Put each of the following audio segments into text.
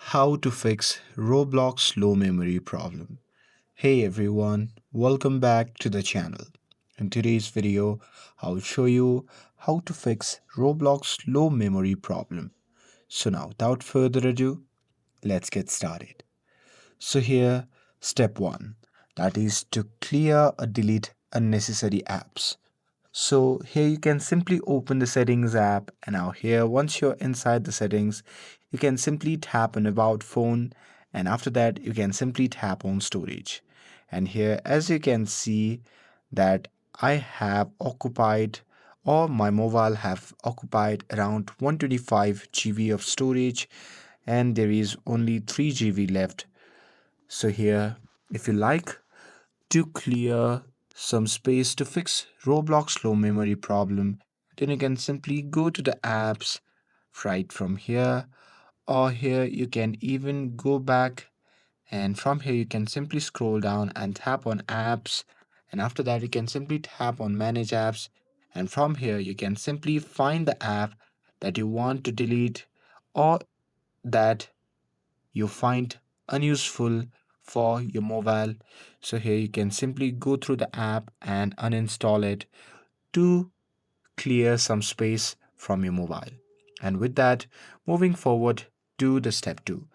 How to fix Roblox low memory problem. Hey everyone, welcome back to the channel. In today's video, I'll show you how to fix Roblox low memory problem. So now without further ado, let's get started. So here, step 1, that is to clear or delete unnecessary apps. So here you can simply open the settings app, and now here once you're inside the settings you can simply tap on about phone, and after that you can simply tap on storage. And here as you can see that I have occupied, or my mobile have occupied around 125 GB of storage, and there is only 3 GB left. So here, if you like to clear some space to fix Roblox low memory problem, then you can simply go to the apps right from here, or here you can even go back, and from here you can simply scroll down and tap on apps, and after that you can simply tap on manage apps, and from here you can simply find the app that you want to delete or that you find unuseful for your mobile. So here you can simply go through the app and uninstall it to clear some space from your mobile. And with that, moving forward to the step 2,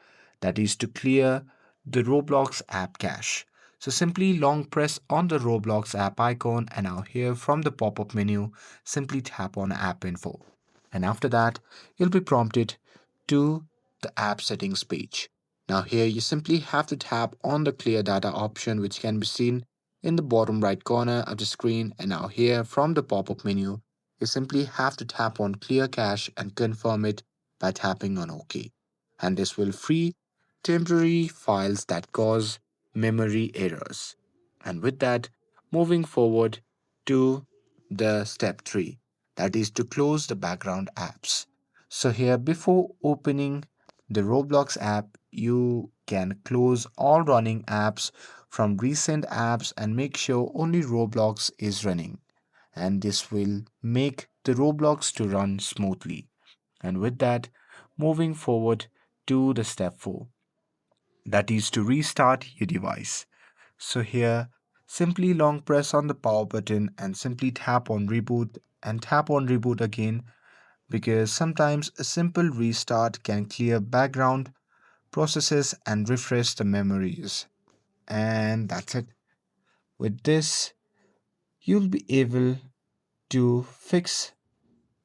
that is to clear the Roblox app cache. So simply long press on the Roblox app icon, and now here from the pop-up menu simply tap on app info, and after that you'll be prompted to the app settings page. Now here you simply have to tap on the clear data option, which can be seen in the bottom right corner of the screen, and now here from the pop-up menu you simply have to tap on clear cache and confirm it by tapping on OK. And this will free temporary files that cause memory errors. And with that, moving forward to the step 3, that is to close the background apps. So here before opening the Roblox app, you can close all running apps from recent apps and make sure only Roblox is running, and this will make the Roblox to run smoothly. And with that, moving forward to the step 4, that is to restart your device. So here, simply long press on the power button and simply tap on reboot and tap on reboot again, because sometimes a simple restart can clear background processes and refresh the memories. And that's it. With this, you'll be able to fix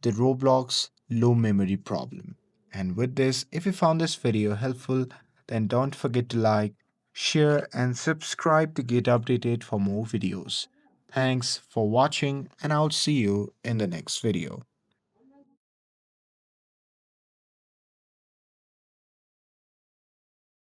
the Roblox low memory problem. And with this, if you found this video helpful, then don't forget to like, share, and subscribe to get updated for more videos. Thanks for watching, and I'll see you in the next video.